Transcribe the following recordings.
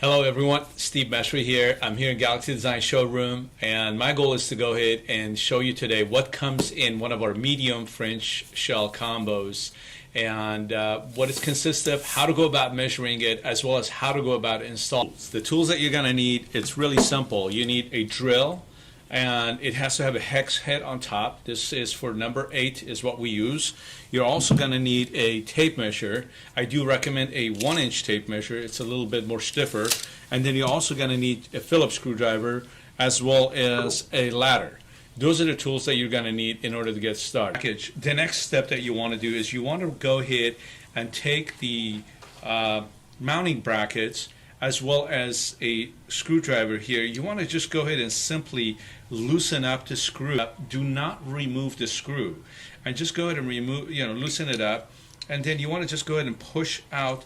Hello everyone, Steve Messri here. I'm here in Galaxy Design Showroom, and my goal is to go ahead and show you today what comes in one of our medium French shell combos and what it consists of, how to go about measuring it, as well as how to go about installing. The tools that you're going to need, it's really simple. You need a drill, and it has to have a hex head on top. This is for number 8 is what we use. You're also going to need a tape measure. I do recommend a 1-inch tape measure. It's a little bit more stiffer. And then you're also going to need a Phillips screwdriver as well as a ladder. Those are the tools that you're going to need in order to get started. The next step that you want to do is you want to go ahead and take the mounting brackets as well as a screwdriver here. You want to just go ahead and simply loosen up the screw. Do not remove the screw, and just go ahead and loosen it up, and then you want to just go ahead and push out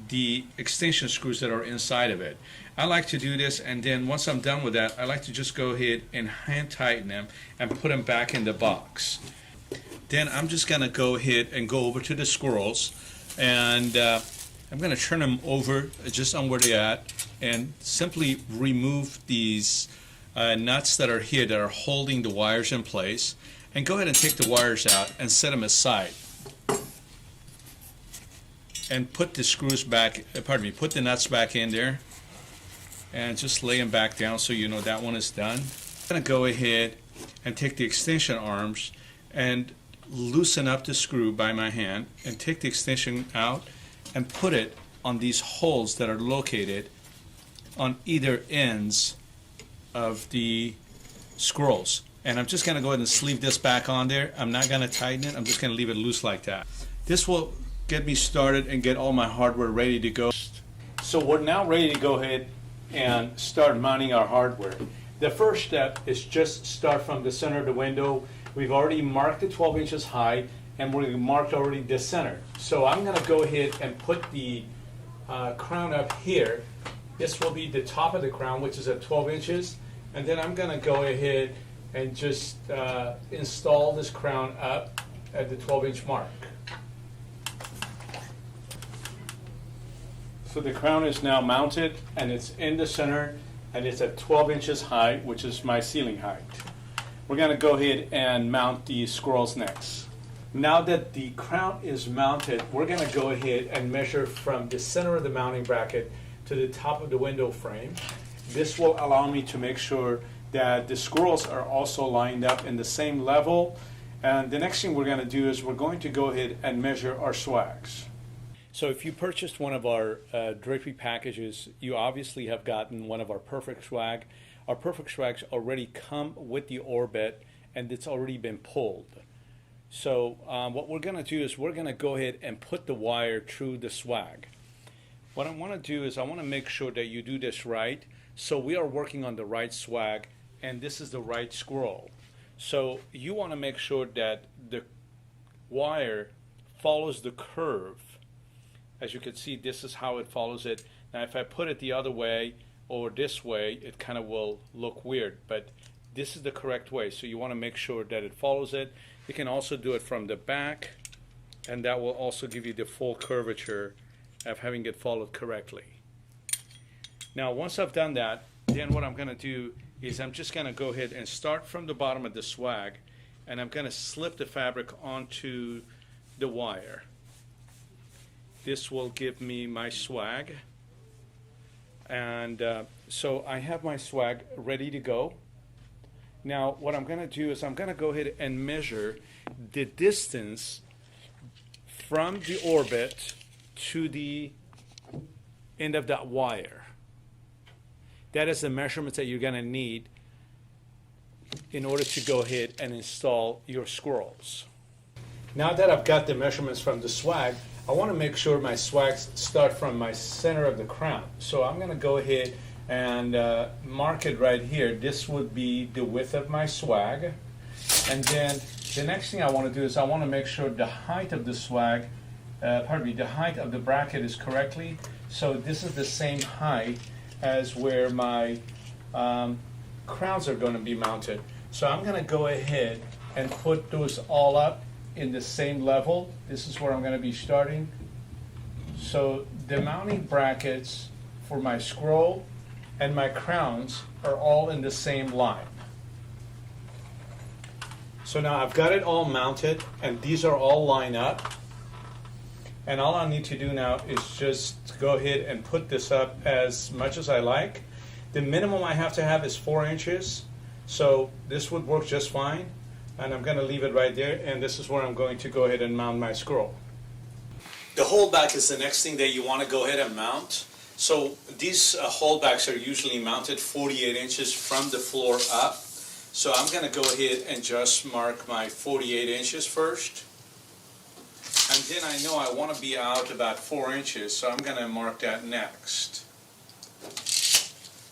the extension screws that are inside of it. I like to do this, and then once I'm done with that, I like to just go ahead and hand tighten them and put them back in the box. Then I'm just going to go ahead and go over to the squirrels, and I'm going to turn them over just on where they're at and simply remove these nuts that are here that are holding the wires in place, and go ahead and take the wires out and set them aside and put the screws back, put the nuts back in there and just lay them back down so you know that one is done. I'm going to go ahead and take the extension arms and loosen up the screw by my hand and take the extension out and put it on these holes that are located on either ends of the scrolls. And I'm just going to go ahead and sleeve this back on there. I'm not going to tighten it. I'm just going to leave it loose like that. This will get me started and get all my hardware ready to go. So we're now ready to go ahead and start mounting our hardware. The first step is just start from the center of the window. We've already marked it 12 inches high, and we've marked already the center. So I'm going to go ahead and put the crown up here. This will be the top of the crown, which is at 12 inches. And then I'm going to go ahead and just install this crown up at the 12-inch mark. So the crown is now mounted, and it's in the center, and it's at 12 inches high, which is my ceiling height. We're going to go ahead and mount the squirrels next. Now that the crown is mounted, we're going to go ahead and measure from the center of the mounting bracket to the top of the window frame. This will allow me to make sure that the squirrels are also lined up in the same level. And the next thing we're going to do is we're going to go ahead and measure our swags. So if you purchased one of our drapery packages, you obviously have gotten one of our perfect swag. Our perfect swags already come with the orbit, and it's already been pulled. So what we're going to do is we're going to go ahead and put the wire through the swag. What I want to do is I want to make sure that you do this right. So we are working on the right swag, and this is the right scroll. So you want to make sure that the wire follows the curve. As you can see, this is how it follows it. Now if I put it the other way or this way, it kind of will look weird, but this is the correct way. So you want to make sure that it follows it. You can also do it from the back, and that will also give you the full curvature of having it followed correctly. Now once I've done that, then what I'm going to do is I'm just going to go ahead and start from the bottom of the swag, and I'm going to slip the fabric onto the wire. This will give me my swag, and so I have my swag ready to go. Now what I'm going to do is I'm going to go ahead and measure the distance from the orbit to the end of that wire. That is the measurements that you're going to need in order to go ahead and install your squirrels. Now that I've got the measurements from the swag, I want to make sure my swags start from my center of the crown. So I'm going to go ahead and mark it right here. This would be the width of my swag. And then the next thing I want to do is I want to make sure the height of the swag, the height of the bracket is correctly. So this is the same height as where my crowns are going to be mounted. So I'm going to go ahead and put those all up in the same level. This is where I'm going to be starting. So the mounting brackets for my scroll and my crowns are all in the same line. So now I've got it all mounted and these are all lined up. And all I need to do now is just go ahead and put this up as much as I like. The minimum I have to have is 4 inches. So this would work just fine. And I'm going to leave it right there. And this is where I'm going to go ahead and mount my scroll. The holdback is the next thing that you want to go ahead and mount. So these holdbacks are usually mounted 48 inches from the floor up. So I'm going to go ahead and just mark my 48 inches first. And then I know I want to be out about 4 inches, so I'm going to mark that next.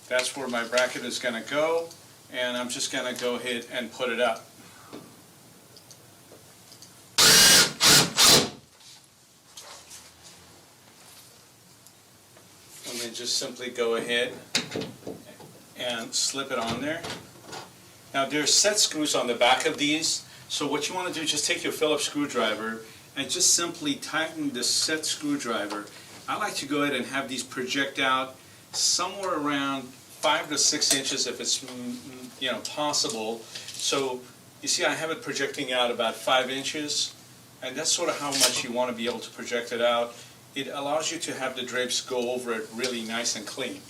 That's where my bracket is going to go, and I'm just going to go ahead and put it up. And then just simply go ahead and slip it on there. Now there's set screws on the back of these, so what you want to do is just take your Phillips screwdriver and just simply tighten the set screwdriver. I like to go ahead and have these project out somewhere around 5 to 6 inches if it's possible. So you see I have it projecting out about 5 inches, and that's sort of how much you want to be able to project it out. It allows you to have the drapes go over it really nice and clean.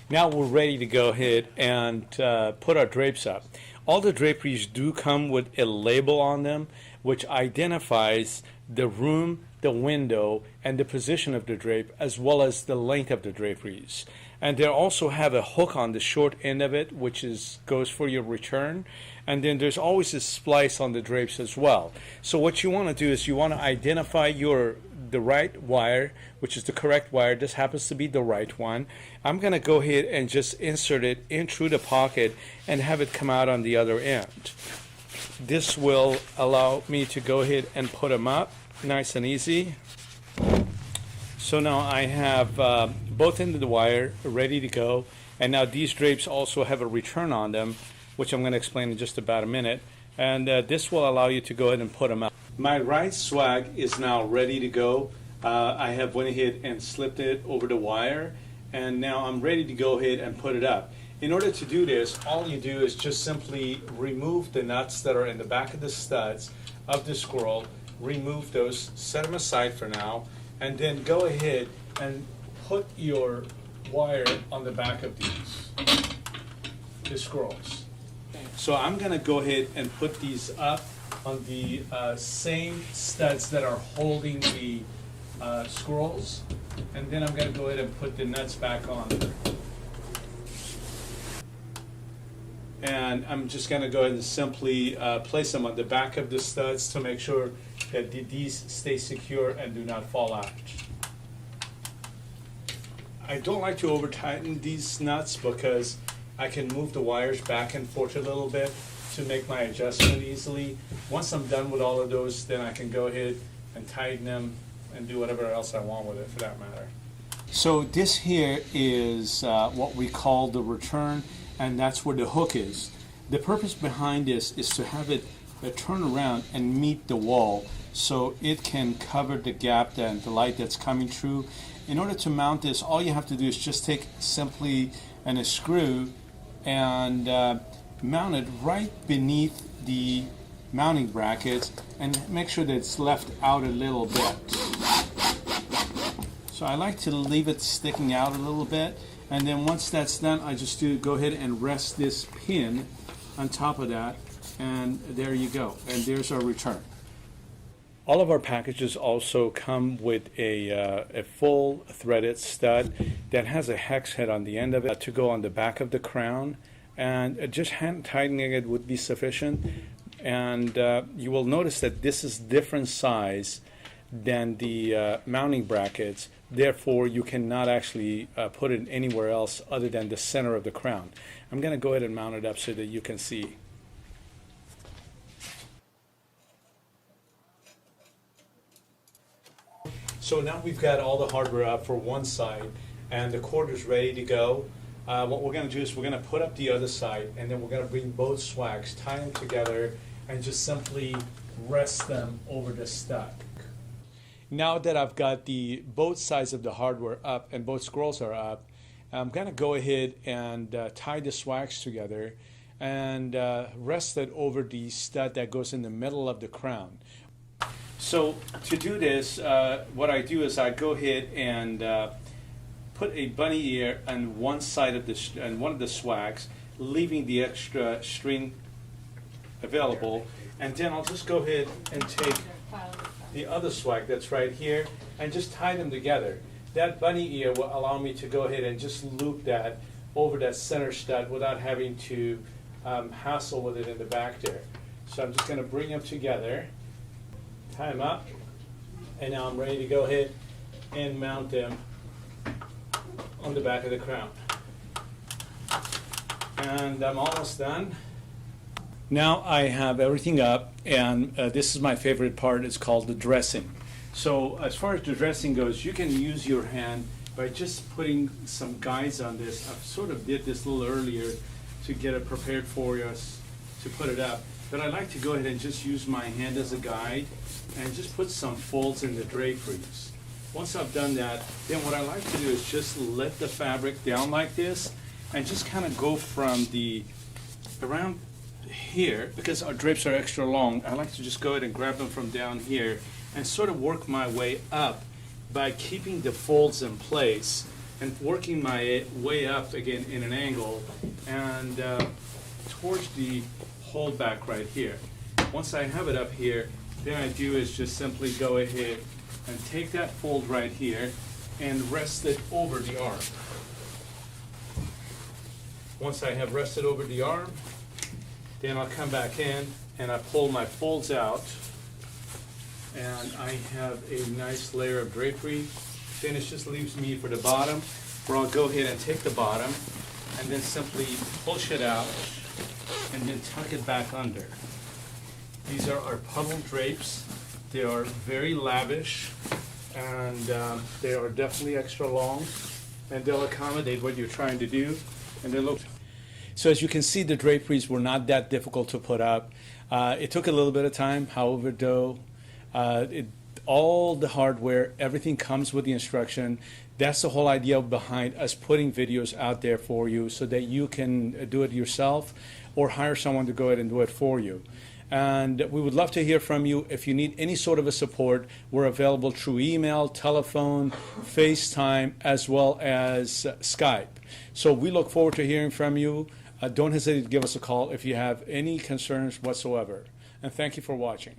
Now we're ready to go ahead and put our drapes up. All the draperies do come with a label on them which identifies the room, the window, and the position of the drape, as well as the length of the draperies. And they also have a hook on the short end of it, which goes for your return. And then there's always a splice on the drapes as well. So what you want to do is you want to identify the right wire, which is the correct wire. This happens to be the right one. I'm going to go ahead and just insert it in through the pocket and have it come out on the other end. This will allow me to go ahead and put them up nice and easy. So now I have both ends of the wire ready to go, and now these drapes also have a return on them, which I'm going to explain in just about a minute, and this will allow you to go ahead and put them up. My right swag is now ready to go. I have went ahead and slipped it over the wire, and now I'm ready to go ahead and put it up. In order to do this, all you do is just simply remove the nuts that are in the back of the studs of the scroll, remove those, set them aside for now, and then go ahead and put your wire on the back of the scrolls. So I'm going to go ahead and put these up on the same studs that are holding the scrolls, and then I'm going to go ahead and put the nuts back on. And I'm just going to go ahead and simply place them on the back of the studs to make sure that these stay secure and do not fall out. I don't like to over tighten these nuts because I can move the wires back and forth a little bit to make my adjustment easily. Once I'm done with all of those, then I can go ahead and tighten them and do whatever else I want with it for that matter. So this here is what we call the return, and that's where the hook is. The purpose behind this is to have it turn around and meet the wall so it can cover the gap and the light that's coming through. In order to mount this, all you have to do is just take simply a screw and mount it right beneath the mounting brackets and make sure that it's left out a little bit. So I like to leave it sticking out a little bit, and then once that's done, I just go ahead and rest this pin on top of that, and there you go, and there's our return. All of our packages also come with a full threaded stud that has a hex head on the end of it to go on the back of the crown, and just hand tightening it would be sufficient. And you will notice that this is different size than the mounting brackets, therefore you cannot actually put it anywhere else other than the center of the crown. I'm going to go ahead and mount it up so that you can see. So now we've got all the hardware up for one side and the cord is ready to go. What we're going to do is we're going to put up the other side, and then we're going to bring both swags, tie them together, and just simply rest them over the stud. Now that I've got both sides of the hardware up and both scrolls are up, I'm going to go ahead and tie the swags together and rest it over the stud that goes in the middle of the crown. So to do this, what I do is I go ahead and put a bunny ear on one side of on one of the swags, leaving the extra string available, and then I'll just go ahead and take the other swag that's right here and just tie them together. That bunny ear will allow me to go ahead and just loop that over that center stud without having to hassle with it in the back there. So I'm just going to bring them together, tie them up, and now I'm ready to go ahead and mount them on the back of the crown. And I'm almost done. Now I have everything up, and this is my favorite part. It's called the dressing. So as far as the dressing goes, you can use your hand by just putting some guides on this. I sort of did this a little earlier to get it prepared for us to put it up. But I like to go ahead and just use my hand as a guide and just put some folds in the draperies. Once I've done that, then what I like to do is just let the fabric down like this and just kind of go from around here, because our drapes are extra long. I like to just go ahead and grab them from down here and sort of work my way up by keeping the folds in place and working my way up again in an angle and towards the hold back right here. Once I have it up here, then I do is just simply go ahead and take that fold right here and rest it over the arm. Once I have rested over the arm, then I'll come back in and I pull my folds out, and I have a nice layer of drapery. Then it just leaves me for the bottom, where I'll go ahead and take the bottom and then simply push it out and then tuck it back under. These are our puddle drapes. They are very lavish, and they are definitely extra long, and they'll accommodate what you're trying to do, and they look. So as you can see, the draperies were not that difficult to put up. It took a little bit of time, however, though, all the hardware, everything comes with the instruction. That's the whole idea behind us putting videos out there for you, so that you can do it yourself or hire someone to go ahead and do it for you. And we would love to hear from you. If you need any sort of a support, we're available through email, telephone, FaceTime, as well as Skype. So we look forward to hearing from you. Don't hesitate to give us a call if you have any concerns whatsoever. And thank you for watching.